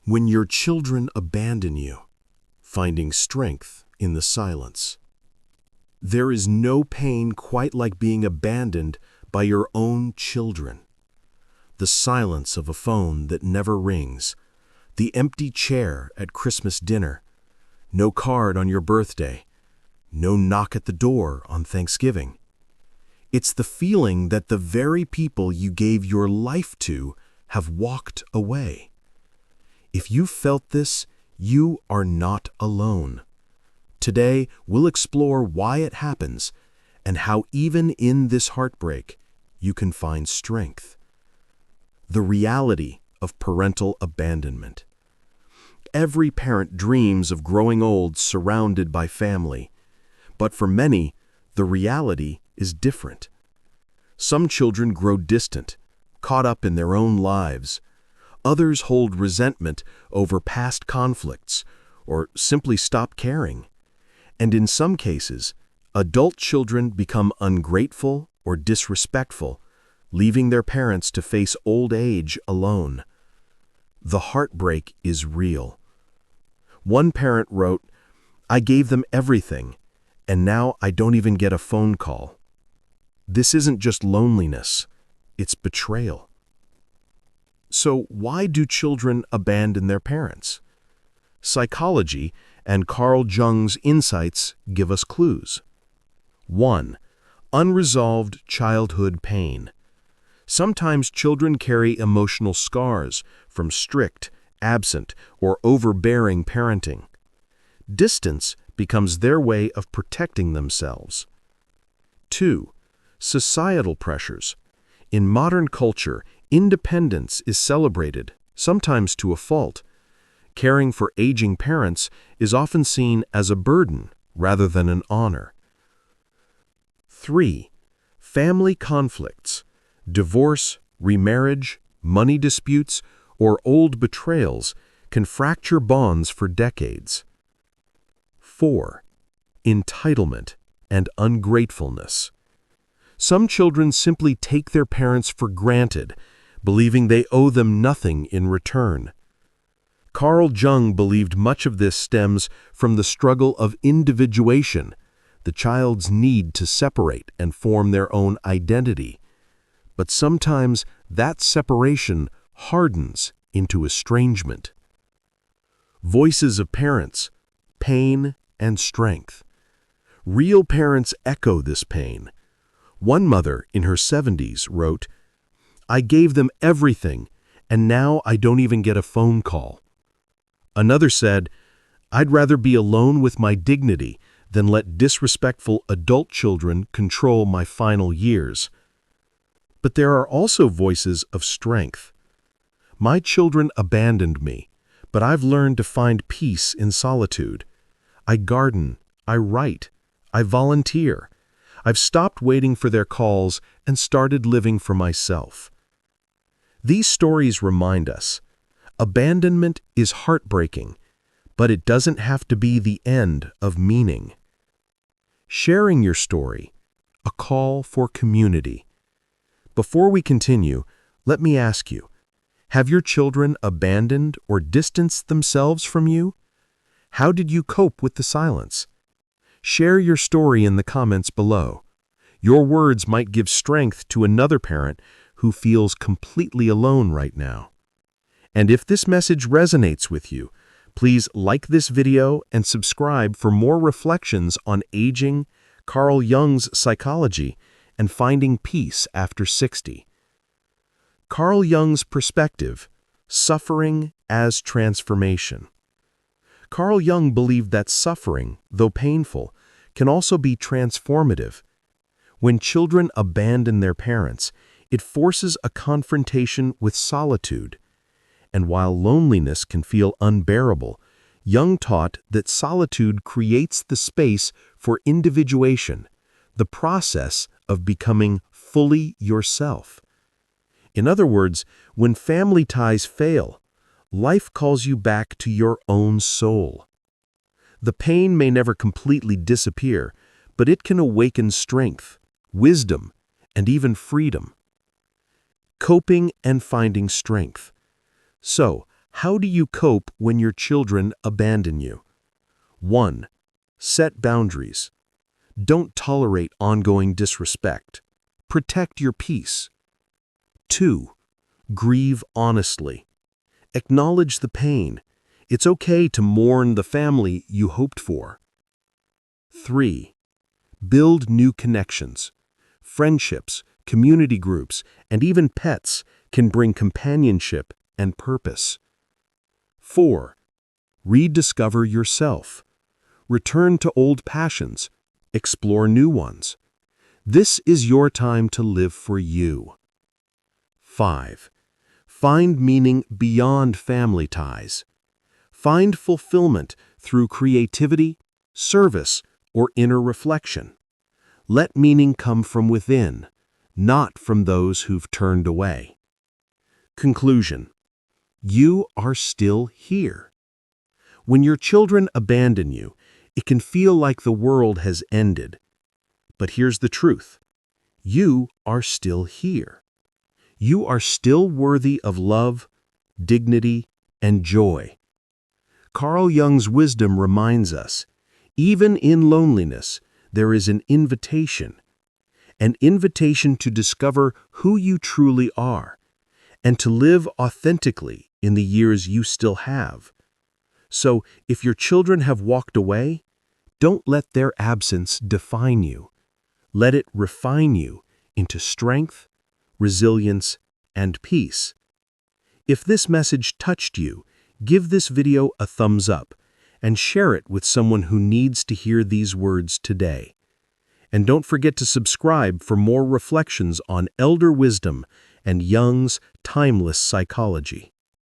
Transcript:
When your children abandon you, finding strength in the silence. There is no pain quite like being abandoned by your own children. The silence of a phone that never rings, the empty chair at Christmas dinner, no card on your birthday, no knock at the door on Thanksgiving. It's the feeling that the very people you gave your life to have walked away. If you felt this, you are not alone. Today, we'll explore why it happens and how even in this heartbreak, you can find strength. The reality of parental abandonment. Every parent dreams of growing old surrounded by family, but for many, the reality is different. Some children grow distant, caught up in their own lives. Others hold resentment over past conflicts or simply stop caring. And in some cases, adult children become ungrateful or disrespectful, leaving their parents to face old age alone. The heartbreak is real. One parent wrote, "I gave them everything, and now I don't even get a phone call." This isn't just loneliness, it's betrayal. So why do children abandon their parents? Psychology and Carl Jung's insights give us clues. 1. Unresolved childhood pain. Sometimes children carry emotional scars from strict, absent, or overbearing parenting. Distance becomes their way of protecting themselves. 2. Societal pressures. In modern culture, independence is celebrated, sometimes to a fault. Caring for aging parents is often seen as a burden rather than an honor. 3. Family conflicts. Divorce, remarriage, money disputes, or old betrayals can fracture bonds for decades. 4. Entitlement and ungratefulness. Some children simply take their parents for granted, believing they owe them nothing in return. Carl Jung believed much of this stems from the struggle of individuation, the child's need to separate and form their own identity. But sometimes that separation hardens into estrangement. Voices of parents, pain and strength. Real parents echo this pain. One mother in her 70s wrote, "I gave them everything, and now I don't even get a phone call." Another said, "I'd rather be alone with my dignity than let disrespectful adult children control my final years." But there are also voices of strength. "My children abandoned me, but I've learned to find peace in solitude. I garden, I write, I volunteer. I've stopped waiting for their calls and started living for myself." These stories remind us, abandonment is heartbreaking, but it doesn't have to be the end of meaning. Sharing your story, a call for community. Before we continue, let me ask you, have your children abandoned or distanced themselves from you? How did you cope with the silence? Share your story in the comments below. Your words might give strength to another parent who feels completely alone right now. And if this message resonates with you, please like this video and subscribe for more reflections on aging, Carl Jung's psychology, and finding peace after 60. Carl Jung's perspective, suffering as transformation. Carl Jung believed that suffering, though painful, can also be transformative. When children abandon their parents, it forces a confrontation with solitude. And while loneliness can feel unbearable, Jung taught that solitude creates the space for individuation, the process of becoming fully yourself. In other words, when family ties fail, life calls you back to your own soul. The pain may never completely disappear, but it can awaken strength, wisdom, and even freedom. Coping and finding strength. So, How do you cope when your children abandon you? 1. Set boundaries. Don't tolerate ongoing disrespect. Protect your peace. 2. Grieve honestly. Acknowledge the pain. It's okay to mourn the family you hoped for. 3. Build new connections. Friendships, community groups, and even pets can bring companionship and purpose. 4. Rediscover yourself. Return to old passions. Explore new ones. This is your time to live for you. 5. Find meaning beyond family ties. Find fulfillment through creativity, service, or inner reflection. Let meaning come from within, not from those who've turned away. Conclusion. You are still here. When your children abandon you, it can feel like the world has ended. But here's the truth. You are still here. You are still worthy of love, dignity, and joy. Carl Jung's wisdom reminds us, even in loneliness, there is an invitation to discover who you truly are, and to live authentically in the years you still have. So, if your children have walked away, don't let their absence define you. Let it refine you into strength, resilience, and peace. If this message touched you, give this video a thumbs up and share it with someone who needs to hear these words today. And don't forget to subscribe for more reflections on elder wisdom and Jung's timeless psychology.